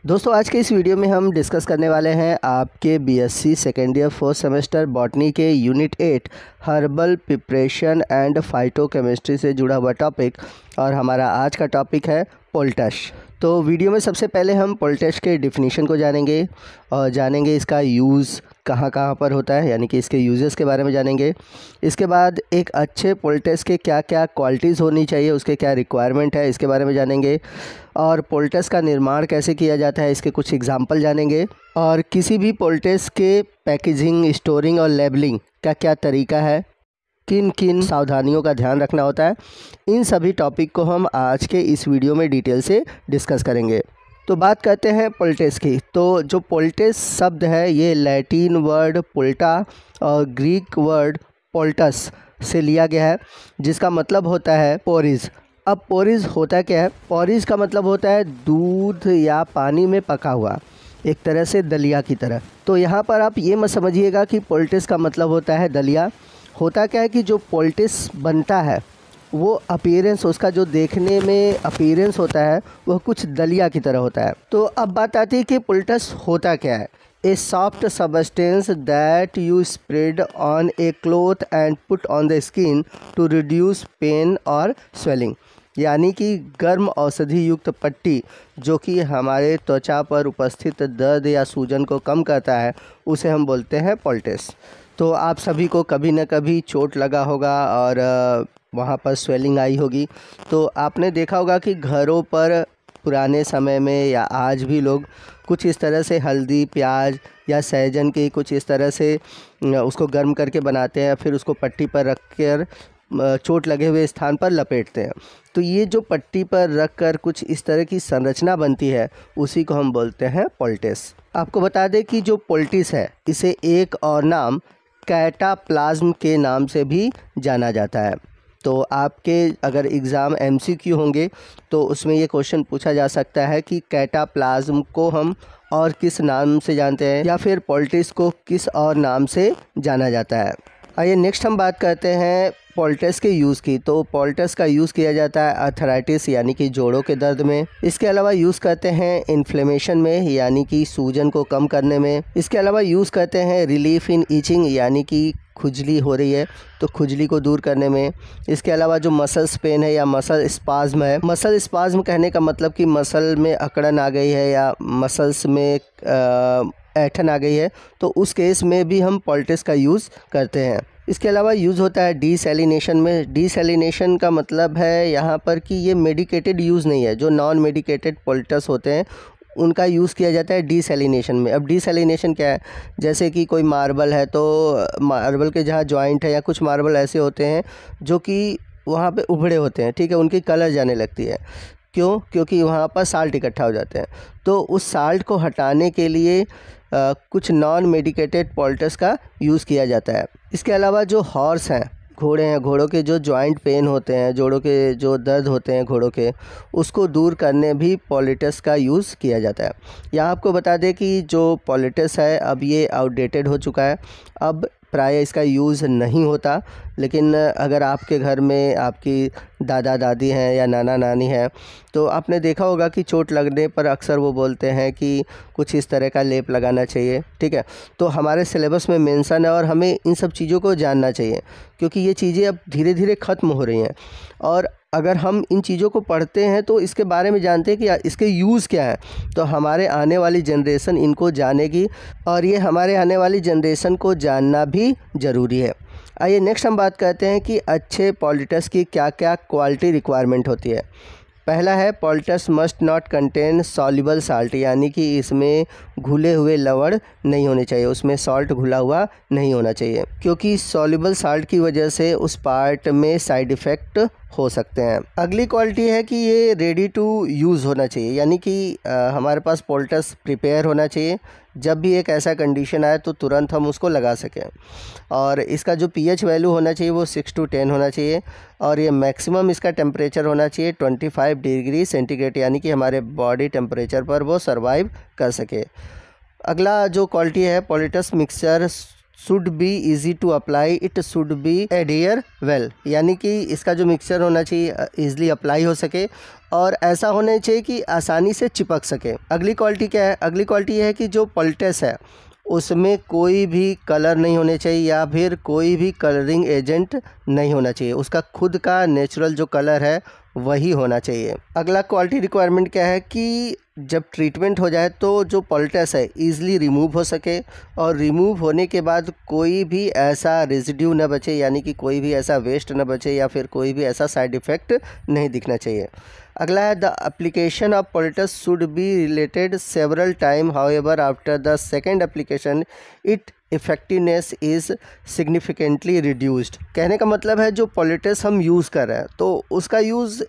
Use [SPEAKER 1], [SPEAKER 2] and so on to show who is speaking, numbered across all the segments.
[SPEAKER 1] दोस्तों आज के इस वीडियो में हम डिस्कस करने वाले हैं आपके BSc second year first semester botany के unit 8 herbal preparation and phytochemistry से जुड़ा हुआ टॉपिक। और हमारा आज का टॉपिक है पोल्टश। तो वीडियो में सबसे पहले हम पोल्टश के डिफिनीशन को जानेंगे और जानेंगे इसका यूज़ कहाँ कहाँ पर होता है, यानी कि इसके यूजेस के बारे में जानेंगे। इसके बाद एक अच्छे पोल्टश के क्या क्या क्वालिटीज़ होनी चाहिए, उसके क्या रिक्वायरमेंट है, इसके बारे में जानेंगे। और पोल्टश का निर्माण कैसे किया जाता है, इसके कुछ एग्जाम्पल जानेंगे। और किसी भी पोल्टश के पैकेजिंग, स्टोरिंग और लेबलिंग का क्या तरीका है, किन किन सावधानियों का ध्यान रखना होता है, इन सभी टॉपिक को हम आज के इस वीडियो में डिटेल से डिस्कस करेंगे। तो बात करते हैं पोल्टश की। तो जो पोल्टश शब्द है ये लैटिन वर्ड पोल्टा और ग्रीक वर्ड पोल्टस से लिया गया है, जिसका मतलब होता है पोरिज। अब पोरिज होता क्या है? पोरिज का मतलब होता है दूध या पानी में पका हुआ, एक तरह से दलिया की तरह। तो यहाँ पर आप ये मत समझिएगा कि पोल्टश का मतलब होता है दलिया। होता क्या है कि जो पोल्टश बनता है वो अपीयरेंस, उसका जो देखने में अपीयरेंस होता है वह कुछ दलिया की तरह होता है। तो अब बात आती है कि पोल्टश होता क्या है। A soft substance that you spread on a cloth and put on the skin to reduce pain और स्वेलिंग, यानी कि गर्म औषधि युक्त पट्टी जो कि हमारे त्वचा पर उपस्थित दर्द या सूजन को कम करता है, उसे हम बोलते हैं पोल्टश। तो आप सभी को कभी न कभी चोट लगा होगा और वहाँ पर स्वेलिंग आई होगी। तो आपने देखा होगा कि घरों पर पुराने समय में या आज भी लोग कुछ इस तरह से हल्दी, प्याज या सहजन की कुछ इस तरह से उसको गर्म करके बनाते हैं, फिर उसको पट्टी पर रख कर चोट लगे हुए स्थान पर लपेटते हैं। तो ये जो पट्टी पर रख कर कुछ इस तरह की संरचना बनती है, उसी को हम बोलते हैं पोल्टश। आपको बता दें कि जो पोल्टिस है इसे एक और नाम कैटाप्लाज्म के नाम से भी जाना जाता है। तो आपके अगर एग्ज़ाम एमसीक्यू होंगे तो उसमें ये क्वेश्चन पूछा जा सकता है कि कैटाप्लाज्म को हम और किस नाम से जानते हैं, या फिर पोल्टिस को किस और नाम से जाना जाता है। आइए नेक्स्ट हम बात करते हैं पोल्टश के यूज़ की। तो पोल्टश का यूज़ किया जाता है आर्थराइटिस यानी कि जोड़ों के दर्द में। इसके अलावा यूज़ करते हैं इन्फ्लेमेशन में, यानी कि सूजन को कम करने में। इसके अलावा यूज़ करते हैं रिलीफ इन ईचिंग, यानी कि खुजली हो रही है तो खुजली को दूर करने में। इसके अलावा जो मसल्स पेन है या मसल स्पाज्म है, मसल स्पाज्म कहने का मतलब कि मसल में अकड़न आ गई है या मसल्स में ऐठन आ गई है, तो उस केस में भी हम पोल्टश का यूज़ करते हैं। इसके अलावा यूज़ होता है डीसैलिनेशन में। डीसैलिनेशन का मतलब है यहाँ पर कि ये मेडिकेटेड यूज़ नहीं है। जो नॉन मेडिकेटेड पोल्टश होते हैं उनका यूज़ किया जाता है डीसैलिनेशन में। अब डीसैलिनेशन क्या है? जैसे कि कोई मार्बल है तो मार्बल के जहाँ जॉइंट है या कुछ मार्बल ऐसे होते हैं जो कि वहाँ पे उभड़े होते हैं, ठीक है, उनकी कलर जाने लगती है। क्यों? क्योंकि वहाँ पर साल्ट इकट्ठा हो जाते हैं। तो उस साल्ट को हटाने के लिए कुछ नॉन मेडिकेटेड पोल्टश का यूज़ किया जाता है। इसके अलावा जो हॉर्स हैं, घोड़े हैं, घोड़ों के जो जॉइंट पेन होते हैं, जोड़ों के जो दर्द होते हैं घोड़ों के, उसको दूर करने भी पोल्टश का यूज़ किया जाता है। यहाँ आपको बता दें कि जो पोल्टश है अब ये आउटडेटेड हो चुका है, अब प्राय इसका यूज़ नहीं होता। लेकिन अगर आपके घर में आपकी दादा दादी हैं या नाना नानी हैं तो आपने देखा होगा कि चोट लगने पर अक्सर वो बोलते हैं कि कुछ इस तरह का लेप लगाना चाहिए, ठीक है। तो हमारे सिलेबस में मेंशन है और हमें इन सब चीज़ों को जानना चाहिए, क्योंकि ये चीज़ें अब धीरे धीरे ख़त्म हो रही हैं। और अगर हम इन चीज़ों को पढ़ते हैं तो इसके बारे में जानते हैं कि इसके यूज़ क्या है, तो हमारे आने वाली जनरेशन इनको जानेगी और ये हमारे आने वाली जनरेशन को जानना भी ज़रूरी है। आइए नेक्स्ट हम बात करते हैं कि अच्छे पोल्टश की क्या क्या क्वालिटी रिक्वायरमेंट होती है। पहला है poultice must not contain soluble salt, यानी कि इसमें घुले हुए लवण नहीं होने चाहिए, उसमें सॉल्ट घुला हुआ नहीं होना चाहिए, क्योंकि सॉल्युबल साल्ट की वजह से उस पार्ट में साइड इफ़ेक्ट हो सकते हैं। अगली क्वालिटी है कि ये रेडी टू यूज़ होना चाहिए, यानी कि हमारे पास पोल्टश प्रिपेयर होना चाहिए। जब भी एक ऐसा कंडीशन आए तो तुरंत हम उसको लगा सकें। और इसका जो पीएच वैल्यू होना चाहिए वो 6 to 10 होना चाहिए। और ये मैक्सिमम इसका टेम्परेचर होना चाहिए 25 डिग्री सेंटीग्रेड, यानी कि हमारे बॉडी टेम्परेचर पर वो सर्वाइव कर सके। अगला जो क्वालिटी है poultice mixture should be easy to apply, it should be adhere well, यानी कि इसका जो मिक्सचर होना चाहिए ईजिली अप्लाई हो सके और ऐसा होना चाहिए कि आसानी से चिपक सके। अगली क्वालिटी क्या है? अगली क्वालिटी है कि जो पोल्टेस है उसमें कोई भी कलर नहीं होने चाहिए या फिर कोई भी कलरिंग एजेंट नहीं होना चाहिए, उसका खुद का नेचुरल जो कलर है वही होना चाहिए। अगला क्वालिटी रिक्वायरमेंट क्या है कि जब ट्रीटमेंट हो जाए तो जो पोल्टेस है ईज़िली रिमूव हो सके और रिमूव होने के बाद कोई भी ऐसा रेजिड्यू न बचे, यानी कि कोई भी ऐसा वेस्ट न बचे या फिर कोई भी ऐसा साइड इफ़ेक्ट नहीं दिखना चाहिए। अगला है the application of poultice should be related several time, however after the second application it effectiveness is significantly reduced. कहने का मतलब है जो पोल्टेस हम यूज़ कर रहे हैं तो उसका यूज़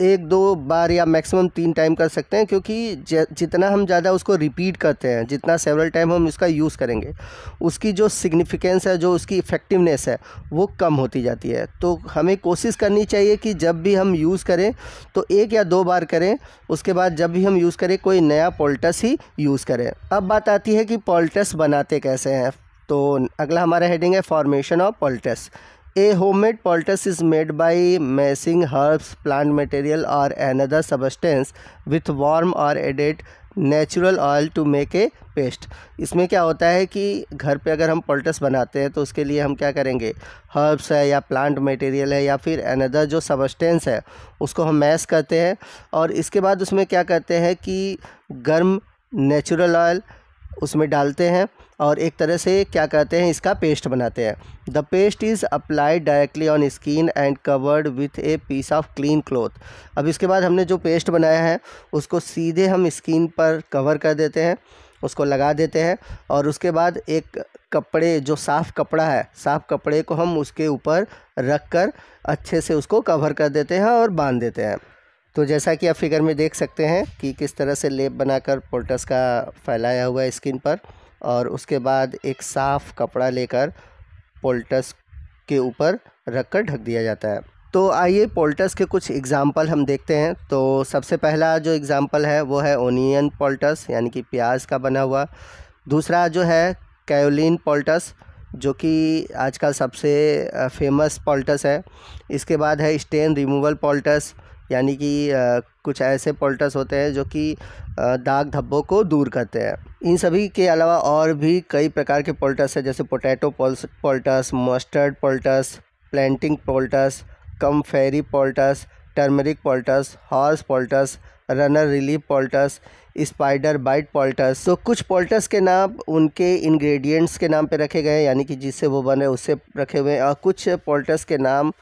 [SPEAKER 1] 1-2 बार या मैक्सिमम 3 टाइम कर सकते हैं, क्योंकि जितना हम ज़्यादा उसको रिपीट करते हैं, जितना सेवरल टाइम हम इसका यूज़ करेंगे, उसकी जो सिग्निफिकेंस है, जो उसकी इफ़ेक्टिवनेस है वो कम होती जाती है। तो हमें कोशिश करनी चाहिए कि जब भी हम यूज़ करें तो 1 या 2 बार करें, उसके बाद जब भी हम यूज़ करें कोई नया पोल्टेस ही यूज़ करें। अब बात आती है कि पोल्टेस बनाते कैसे हैं। तो अगला हमारा हेडिंग है formation of poultice. A homemade poultice is made by mixing herbs, plant material or another substance with warm or added natural oil to make a paste. इसमें क्या होता है कि घर पे अगर हम पोल्टिस बनाते हैं तो उसके लिए हम क्या करेंगे, हर्ब्स है या प्लांट मटेरियल है या फिर अनदर जो सबस्टेंस है उसको हम मैश करते हैं और इसके बाद उसमें क्या करते हैं कि गर्म नेचुरल ऑयल उसमें डालते हैं और एक तरह से क्या कहते हैं, इसका पेस्ट बनाते हैं। The paste is applied directly on skin and covered with a piece of clean cloth. अब इसके बाद हमने जो पेस्ट बनाया है उसको सीधे हम स्किन पर कवर कर देते हैं, उसको लगा देते हैं और उसके बाद एक कपड़े, जो साफ़ कपड़ा है, साफ़ कपड़े को हम उसके ऊपर रख कर अच्छे से उसको कवर कर देते हैं और बांध देते हैं। तो जैसा कि आप फिगर में देख सकते हैं कि किस तरह से लेप बनाकर पोल्टिस का फैलाया हुआ है स्किन पर और उसके बाद एक साफ़ कपड़ा लेकर पोल्टिस के ऊपर रखकर ढक दिया जाता है। तो आइए पोल्टिस के कुछ एग्जाम्पल हम देखते हैं। तो सबसे पहला जो एग्जाम्पल है वो है ओनियन पोल्टिस, यानी कि प्याज का बना हुआ। दूसरा जो है कायोलिन पोल्टिस, जो कि आजकल सबसे फेमस पोल्टिस है। इसके बाद है स्टेन रिमूवल पोल्टिस, यानी कि कुछ ऐसे पोल्टिस होते हैं जो कि दाग धब्बों को दूर करते हैं। इन सभी के अलावा और भी कई प्रकार के पोल्टिस है, जैसे potato poultice, mustard poultice, plantain poultice, comfrey poultice, turmeric poultice, horse poultice, runner relief poultice, spider bite poultice. तो कुछ पोल्टिस के नाम उनके इंग्रेडिएंट्स के नाम पे रखे गए हैं, यानी कि जिससे वो बने उससे रखे हुए हैं, और कुछ पोल्टिस के नाम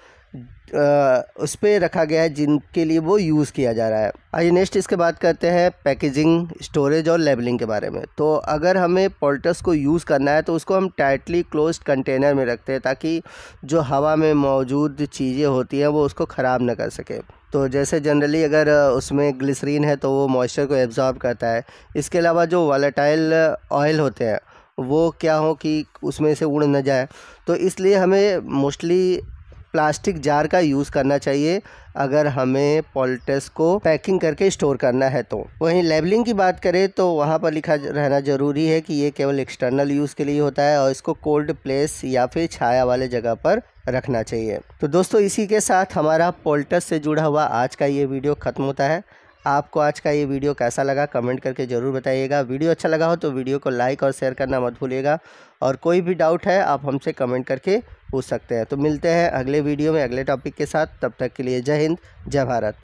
[SPEAKER 1] उस पर रखा गया है जिनके लिए वो यूज़ किया जा रहा है। आइए नेक्स्ट इसके बात करते हैं पैकेजिंग, स्टोरेज और लेबलिंग के बारे में। तो अगर हमें पोल्टिस को यूज़ करना है तो उसको हम टाइटली क्लोज्ड कंटेनर में रखते हैं ताकि जो हवा में मौजूद चीज़ें होती हैं वो उसको ख़राब ना कर सके। तो जैसे जनरली अगर उसमें ग्लिसरीन है तो वो मॉइस्चर को एब्जॉर्ब करता है। इसके अलावा जो वॉलेटाइल ऑयल होते हैं वो क्या हो कि उसमें से उड़ न जाए, तो इसलिए हमें मोस्टली प्लास्टिक जार का यूज़ करना चाहिए अगर हमें पोल्टिस को पैकिंग करके स्टोर करना है। तो वहीं लेबलिंग की बात करें तो वहाँ पर लिखा रहना ज़रूरी है कि ये केवल एक्सटर्नल यूज़ के लिए होता है और इसको कोल्ड प्लेस या फिर छाया वाले जगह पर रखना चाहिए। तो दोस्तों इसी के साथ हमारा पोल्टिस से जुड़ा हुआ आज का ये वीडियो ख़त्म होता है। आपको आज का ये वीडियो कैसा लगा कमेंट करके ज़रूर बताइएगा। वीडियो अच्छा लगा हो तो वीडियो को लाइक और शेयर करना मत भूलिएगा और कोई भी डाउट है आप हमसे कमेंट करके पूछ सकते हैं। तो मिलते हैं अगले वीडियो में अगले टॉपिक के साथ, तब तक के लिए जय हिंद, जय भारत।